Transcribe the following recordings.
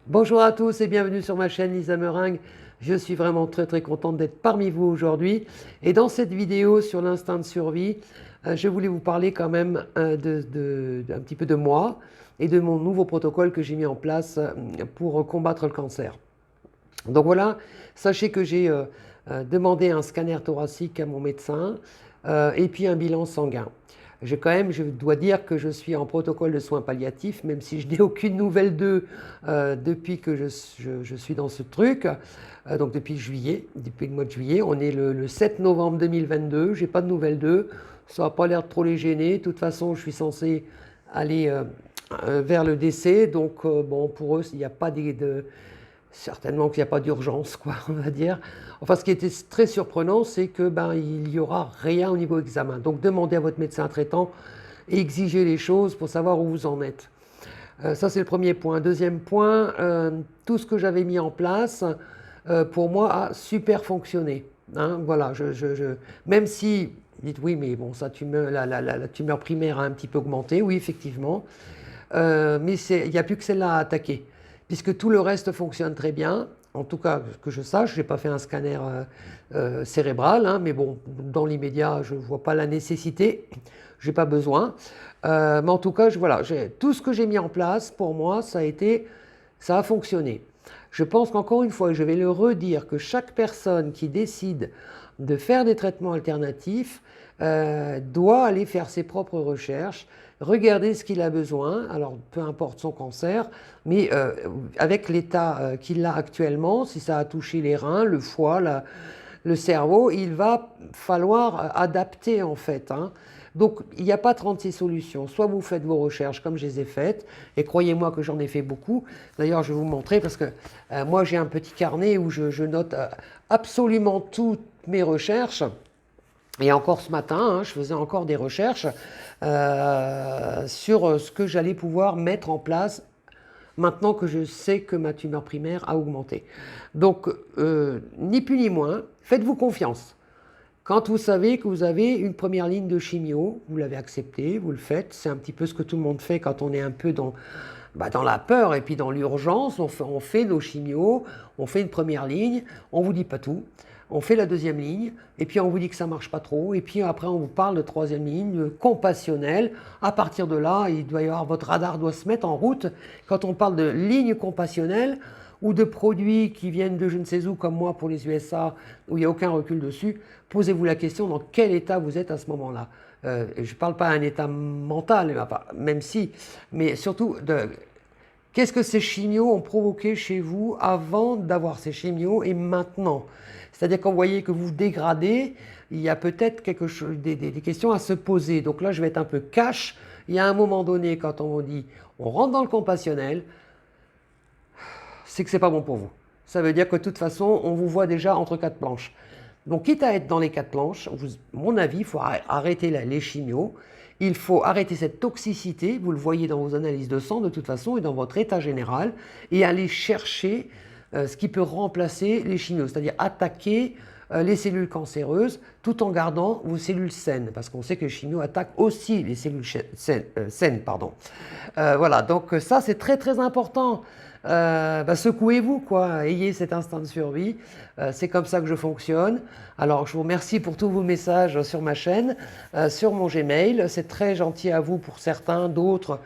Bonjour à tous et bienvenue sur ma chaîne Lisa Meringue. Je suis vraiment très contente d'être parmi vous aujourd'hui. Et dans cette vidéo sur l'instinct de survie, je voulais vous parler quand même un petit peu de moi et de mon nouveau protocole que j'ai mis en place pour combattre le cancer. Donc voilà, sachez que j'ai demandé un scanner thoracique à mon médecin et puis un bilan sanguin. Je dois dire que je suis en protocole de soins palliatifs, même si je n'ai aucune nouvelle d'eux depuis que je suis dans ce truc. Donc depuis juillet, depuis le mois de juillet, on est le 7 novembre 2022, j'ai pas de nouvelles d'eux. Ça n'a pas l'air de trop les gêner. De toute façon, je suis censé aller vers le décès. Donc bon, pour eux, il n'y a pas certainement qu'il n'y a pas d'urgence, quoi, on va dire. Enfin, ce qui était très surprenant, c'est que il n'y aura rien au niveau examen. Donc, demandez à votre médecin traitant et exigez les choses pour savoir où vous en êtes. Ça, c'est le premier point. Deuxième point, tout ce que j'avais mis en place, pour moi, a super fonctionné. Hein, voilà, même si, dites oui, mais bon, la tumeur primaire a un petit peu augmenté, oui, effectivement. Mais il n'y a plus que celle-là à attaquer, puisque tout le reste fonctionne très bien. En tout cas, que je sache, je n'ai pas fait un scanner cérébral, hein, mais bon, dans l'immédiat, je ne vois pas la nécessité, je n'ai pas besoin. Mais en tout cas, voilà, tout ce que j'ai mis en place, pour moi, ça a fonctionné. Je pense qu'encore une fois, je vais le redire, que chaque personne qui décide de faire des traitements alternatifs doit aller faire ses propres recherches, regarder ce qu'il a besoin, alors peu importe son cancer, mais avec l'état qu'il a actuellement, si ça a touché les reins, le foie, le cerveau, il va falloir adapter en fait. Hein. Donc il n'y a pas 36 solutions. Soit vous faites vos recherches comme je les ai faites, et croyez-moi que j'en ai fait beaucoup. D'ailleurs, je vais vous montrer parce que moi j'ai un petit carnet où je note absolument toutes mes recherches. Et encore ce matin, hein, je faisais encore des recherches sur ce que j'allais pouvoir mettre en place maintenant que je sais que ma tumeur primaire a augmenté. Donc, ni plus ni moins, faites-vous confiance. Quand vous savez que vous avez une première ligne de chimio, vous l'avez accepté, vous le faites. C'est un petit peu ce que tout le monde fait quand on est un peu dans la peur et puis dans l'urgence. On fait nos chimios, on fait une première ligne, on ne vous dit pas tout. On fait la deuxième ligne, et puis on vous dit que ça ne marche pas trop, et puis après on vous parle de troisième ligne, compassionnelle. À partir de là, votre radar doit se mettre en route. Quand on parle de ligne compassionnelle, ou de produits qui viennent de je ne sais où, comme moi pour les USA, où il n'y a aucun recul dessus, posez-vous la question dans quel état vous êtes à ce moment-là. Je ne parle pas d'un état mental, même si, mais surtout qu'est-ce que ces chimios ont provoqué chez vous avant d'avoir ces chimios et maintenant? C'est-à-dire quand vous voyez que vous dégradez, il y a peut-être des questions à se poser. Donc là, je vais être un peu cash. Il y a un moment donné, quand on vous dit on rentre dans le compassionnel, c'est que ce n'est pas bon pour vous. Ça veut dire que de toute façon, on vous voit déjà entre quatre planches. Donc, quitte à être dans les quatre planches, mon avis, il faut arrêter les chimios. Il faut arrêter cette toxicité, vous le voyez dans vos analyses de sang de toute façon et dans votre état général, et aller chercher ce qui peut remplacer les chimios, c'est-à-dire attaquer les cellules cancéreuses tout en gardant vos cellules saines, parce qu'on sait que les chimios attaquent aussi les cellules saines. Voilà, donc ça c'est très important. Secouez-vous, quoi. Ayez cet instinct de survie. C'est comme ça que je fonctionne. Alors, je vous remercie pour tous vos messages sur ma chaîne, sur mon Gmail. C'est très gentil à vous pour certains. D'autres,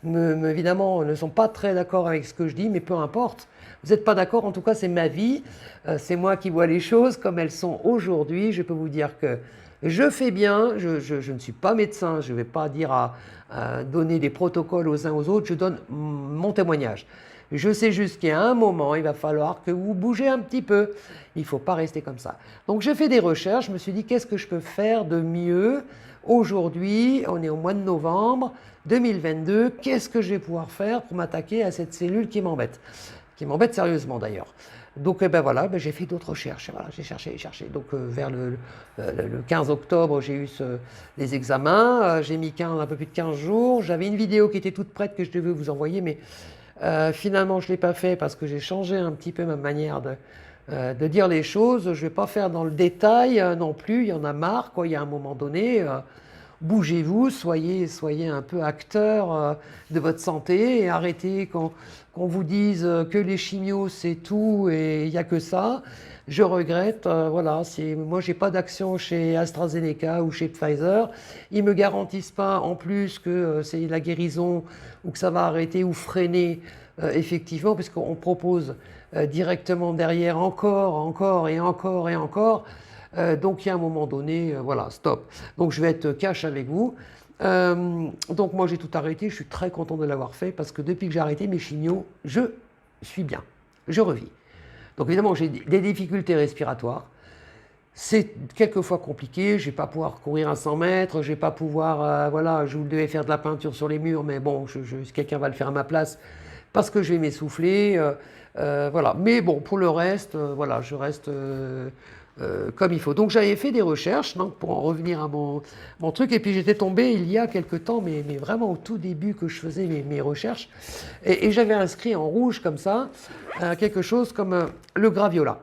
évidemment, ne sont pas très d'accord avec ce que je dis, mais peu importe. Vous n'êtes pas d'accord, en tout cas, c'est ma vie. C'est moi qui vois les choses comme elles sont aujourd'hui. Je peux vous dire que je fais bien. Je ne suis pas médecin. Je ne vais pas dire à donner des protocoles aux uns aux autres. Je donne mon témoignage. Je sais juste qu'à un moment, il va falloir que vous bougez un petit peu. Il ne faut pas rester comme ça. Donc j'ai fait des recherches, je me suis dit qu'est-ce que je peux faire de mieux aujourd'hui, on est au mois de novembre 2022, qu'est-ce que je vais pouvoir faire pour m'attaquer à cette cellule qui m'embête sérieusement d'ailleurs. Donc voilà, j'ai fait d'autres recherches, voilà, j'ai cherché. Donc vers le 15 octobre, j'ai eu les examens, j'ai mis un peu plus de 15 jours, j'avais une vidéo qui était toute prête que je devais vous envoyer, mais finalement, je ne l'ai pas fait parce que j'ai changé un petit peu ma manière de dire les choses. Je ne vais pas faire dans le détail non plus, il y en a marre, quoi. Il y a un moment donné, bougez-vous, soyez un peu acteur de votre santé et arrêtez qu'on vous dise que les chimios c'est tout et il n'y a que ça. Je regrette, voilà, moi j'ai pas d'action chez AstraZeneca ou chez Pfizer. Ils me garantissent pas en plus que c'est la guérison ou que ça va arrêter ou freiner effectivement, puisqu'on propose directement derrière encore et encore et encore. Donc il y a un moment donné, voilà, stop. Donc je vais être cash avec vous. Donc moi j'ai tout arrêté, je suis très content de l'avoir fait parce que depuis que j'ai arrêté mes chimios, je suis bien, je revis. Donc évidemment j'ai des difficultés respiratoires, c'est quelquefois compliqué, je ne vais pas pouvoir courir à 100 mètres, je ne vais pas pouvoir, voilà, je devais faire de la peinture sur les murs, mais bon, quelqu'un va le faire à ma place parce que je vais m'essouffler, voilà. Mais bon, pour le reste, voilà, je reste comme il faut. Donc j'avais fait des recherches, donc, pour en revenir à mon truc, et puis j'étais tombé il y a quelque temps, mais vraiment au tout début que je faisais mes recherches, et j'avais inscrit en rouge comme ça, quelque chose comme le graviola.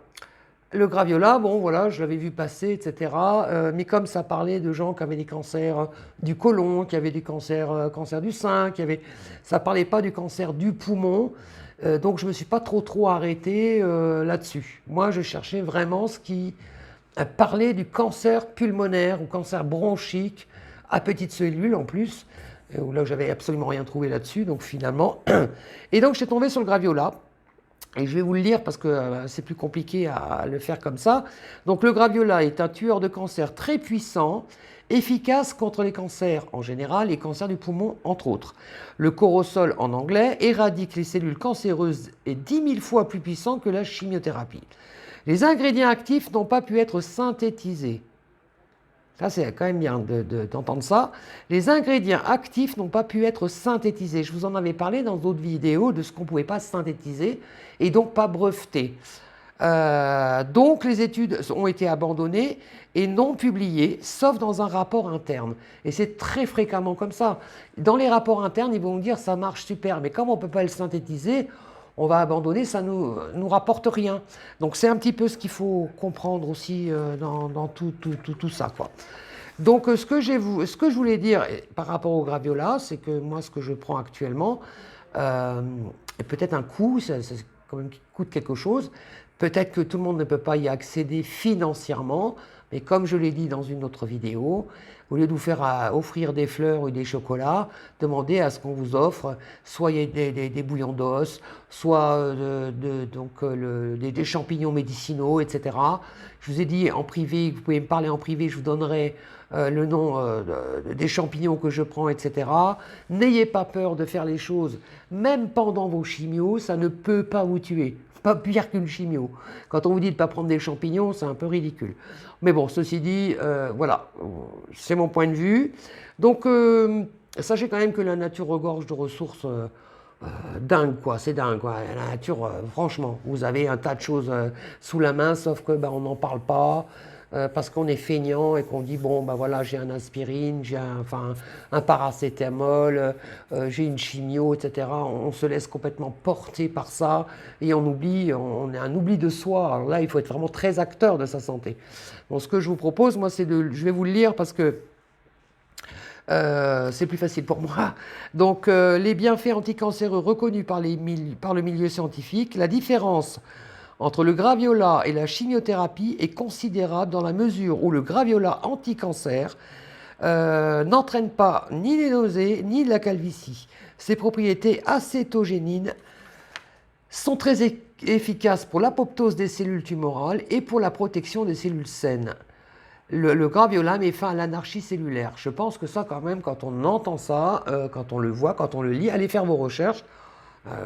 Le graviola, bon voilà, je l'avais vu passer, etc. Mais comme ça parlait de gens qui avaient des cancers du côlon, qui avaient des cancers, cancer du sein, ça parlait pas du cancer du poumon. Donc je me suis pas trop arrêté là-dessus. Moi, je cherchais vraiment ce qui parlait du cancer pulmonaire ou cancer bronchique à petites cellules en plus, où là j'avais absolument rien trouvé là-dessus. Donc finalement, et donc j'étais tombé sur le graviola. Et je vais vous le lire parce que c'est plus compliqué à le faire comme ça. Donc le graviola est un tueur de cancer très puissant, efficace contre les cancers en général, les cancers du poumon entre autres. Le corosol en anglais éradique les cellules cancéreuses et 10 000 fois plus puissant que la chimiothérapie. Les ingrédients actifs n'ont pas pu être synthétisés. Ça, c'est quand même bien d'entendre ça. Les ingrédients actifs n'ont pas pu être synthétisés. Je vous en avais parlé dans d'autres vidéos de ce qu'on ne pouvait pas synthétiser et donc pas breveter. Donc les études ont été abandonnées et non publiées, sauf dans un rapport interne. Et c'est très fréquemment comme ça. Dans les rapports internes, ils vont vous dire ça marche super, mais comme on ne peut pas le synthétiser, on va abandonner, ça ne nous rapporte rien. Donc c'est un petit peu ce qu'il faut comprendre aussi dans tout ça, quoi. Donc ce que je voulais dire par rapport au graviola, c'est que moi ce que je prends actuellement, est peut-être un coût, ça quand même coûte quelque chose. Peut-être que tout le monde ne peut pas y accéder financièrement, mais comme je l'ai dit dans une autre vidéo, au lieu de vous faire offrir des fleurs ou des chocolats, demandez à ce qu'on vous offre soit des bouillons d'os, soit des champignons médicinaux, etc. Je vous ai dit en privé, vous pouvez me parler en privé, je vous donnerai le nom des champignons que je prends, etc. N'ayez pas peur de faire les choses, même pendant vos chimios, ça ne peut pas vous tuer. Pas pire qu'une chimio. Quand on vous dit de ne pas prendre des champignons, c'est un peu ridicule. Mais bon, ceci dit, voilà, c'est mon point de vue. Donc, sachez quand même que la nature regorge de ressources dingues, quoi. C'est dingue, quoi. La nature, franchement, vous avez un tas de choses sous la main, sauf que on n'en parle pas. Parce qu'on est feignant et qu'on dit bon ben voilà j'ai un aspirine, j'ai un paracétamol, j'ai une chimio, etc. On se laisse complètement porter par ça et on oublie, on est un oubli de soi. Alors là il faut être vraiment très acteur de sa santé. Donc ce que je vous propose moi c'est je vais vous le lire parce que c'est plus facile pour moi. Donc les bienfaits anticancéreux reconnus par le milieu scientifique, la différence entre le graviola et la chimiothérapie est considérable dans la mesure où le graviola anti-cancer n'entraîne pas ni les nausées ni de la calvitie. Ses propriétés acétogénines sont très efficaces pour l'apoptose des cellules tumorales et pour la protection des cellules saines. Le graviola met fin à l'anarchie cellulaire. Je pense que ça quand même, quand on entend ça, quand on le voit, quand on le lit, allez faire vos recherches.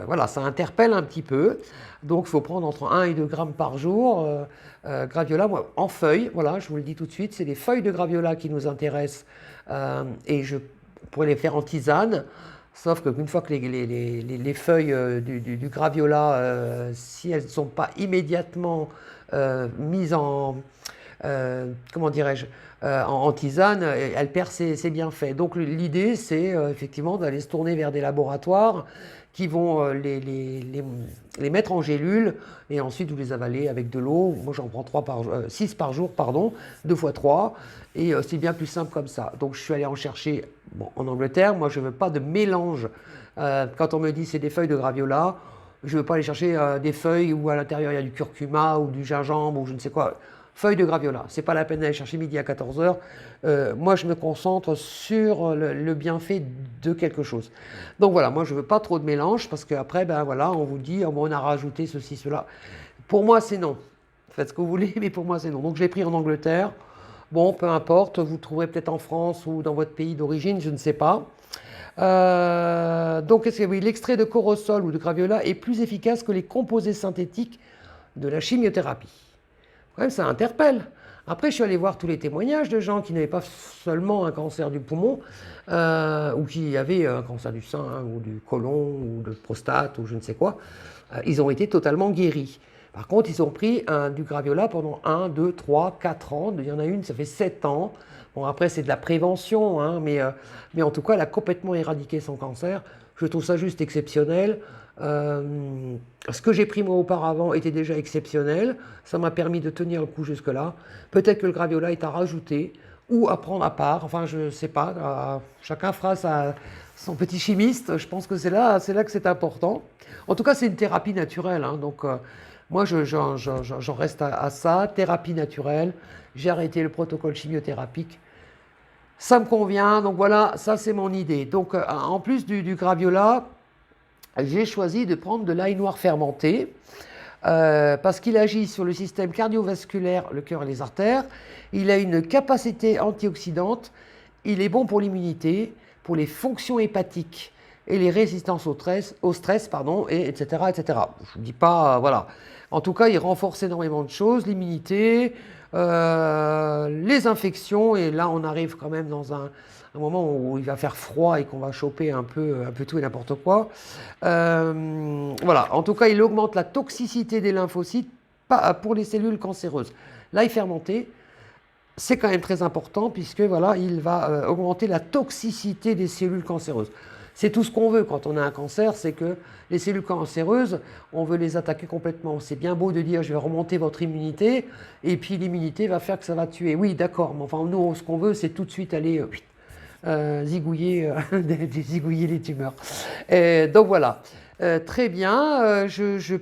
Voilà, ça interpelle un petit peu. Donc, il faut prendre entre 1 et 2 grammes par jour. Graviola, moi, en feuilles, voilà, je vous le dis tout de suite, c'est les feuilles de graviola qui nous intéressent. Et je pourrais les faire en tisane. Sauf qu'une fois que les feuilles du graviola, si elles ne sont pas immédiatement mises comment dirais-je, en tisane, elle perd ses bienfaits. Donc l'idée, c'est effectivement d'aller se tourner vers des laboratoires qui vont les mettre en gélules et ensuite vous les avalez avec de l'eau. Moi j'en prends 6 par jour, pardon, 2 fois 3, et c'est bien plus simple comme ça. Donc je suis allé en chercher en Angleterre. Moi je ne veux pas de mélange. Quand on me dit c'est des feuilles de graviola, je ne veux pas aller chercher des feuilles où à l'intérieur il y a du curcuma ou du gingembre ou je ne sais quoi. Feuilles de graviola, c'est pas la peine d'aller chercher midi à 14 heures. Moi, je me concentre sur le bienfait de quelque chose. Donc voilà, moi, je veux pas trop de mélange parce qu'après, ben voilà, on vous dit, oh, bon, on a rajouté ceci, cela. Pour moi, c'est non. Faites ce que vous voulez, mais pour moi, c'est non. Donc, j'ai pris en Angleterre. Bon, peu importe, vous trouverez peut-être en France ou dans votre pays d'origine, je ne sais pas. Donc, oui, l'extrait de corosol ou de graviola est plus efficace que les composés synthétiques de la chimiothérapie. Quand même, ça interpelle. Après, je suis allé voir tous les témoignages de gens qui n'avaient pas seulement un cancer du poumon, ou qui avaient un cancer du sein, hein, ou du côlon, ou de prostate, ou je ne sais quoi. Ils ont été totalement guéris. Par contre, ils ont pris du graviola pendant 1, 2, 3, 4 ans. Il y en a une, ça fait 7 ans. Bon, après, c'est de la prévention, hein, mais en tout cas, elle a complètement éradiqué son cancer. Je trouve ça juste exceptionnel. Ce que j'ai pris moi auparavant était déjà exceptionnel. Ça m'a permis de tenir le coup jusque-là. Peut-être que le graviola est à rajouter ou à prendre à part. Enfin, je ne sais pas. Chacun fera son petit chimiste. Je pense que c'est là que c'est important. En tout cas, c'est une thérapie naturelle. Hein, donc, moi, j'en reste à ça. Thérapie naturelle. J'ai arrêté le protocole chimiothérapique. Ça me convient. Donc voilà, ça c'est mon idée. Donc, en plus du graviola, j'ai choisi de prendre de l'ail noir fermenté parce qu'il agit sur le système cardiovasculaire, le cœur et les artères. Il a une capacité antioxydante. Il est bon pour l'immunité, pour les fonctions hépatiques et les résistances au stress, pardon, et etc., etc. Je ne dis pas, voilà. En tout cas, il renforce énormément de choses, l'immunité, les infections, et là, on arrive quand même dans un moment où il va faire froid et qu'on va choper un peu tout et n'importe quoi. Voilà, en tout cas, il augmente la toxicité des lymphocytes pour les cellules cancéreuses. L'ail fermenté, c'est quand même très important puisque voilà, il va augmenter la toxicité des cellules cancéreuses. C'est tout ce qu'on veut quand on a un cancer, c'est que les cellules cancéreuses, on veut les attaquer complètement. C'est bien beau de dire je vais remonter votre immunité et puis l'immunité va faire que ça va tuer. Oui, d'accord, mais enfin nous, ce qu'on veut, c'est tout de suite aller zigouiller, zigouiller les tumeurs. Donc voilà. Très bien,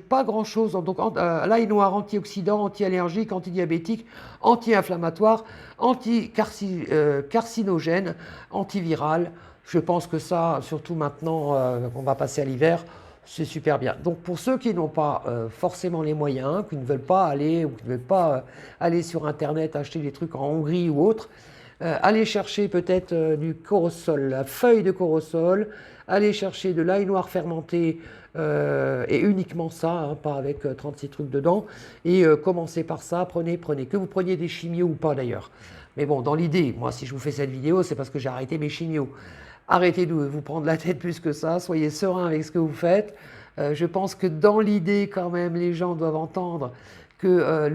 pas grand-chose. Donc l'ail noir antioxydant, anti-allergique, antidiabétique, anti-inflammatoire, anti-carcinogène, antiviral. Je pense que ça, surtout maintenant qu'on va passer à l'hiver, c'est super bien. Donc pour ceux qui n'ont pas forcément les moyens, qui ne veulent pas aller ou qui ne veulent pas aller sur Internet acheter des trucs en Hongrie ou autre, allez chercher peut-être du corosol, la feuille de corosol, allez chercher de l'ail noir fermenté et uniquement ça, hein, pas avec 36 trucs dedans, et commencez par ça, prenez, que vous preniez des chimios ou pas d'ailleurs. Mais bon, dans l'idée, moi si je vous fais cette vidéo, c'est parce que j'ai arrêté mes chimios. Arrêtez de vous prendre la tête plus que ça, soyez serein avec ce que vous faites. Je pense que dans l'idée quand même, les gens doivent entendre que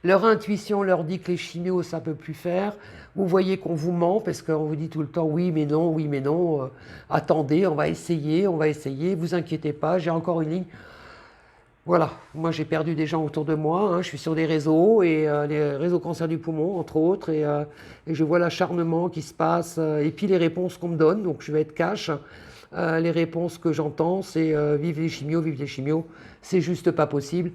leur intuition leur dit que les chimios, ça ne peut plus faire. Vous voyez qu'on vous ment parce qu'on vous dit tout le temps oui mais non, attendez, on va essayer, vous inquiétez pas, j'ai encore une ligne. Voilà, moi j'ai perdu des gens autour de moi, hein. Je suis sur des réseaux, et les réseaux cancer du poumon entre autres, et je vois l'acharnement qui se passe, et puis les réponses qu'on me donne, donc je vais être cash. Les réponses que j'entends, c'est vive les chimios, c'est juste pas possible.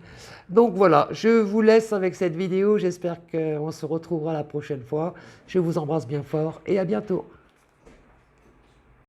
Donc voilà, je vous laisse avec cette vidéo, j'espère qu'on se retrouvera la prochaine fois. Je vous embrasse bien fort et à bientôt.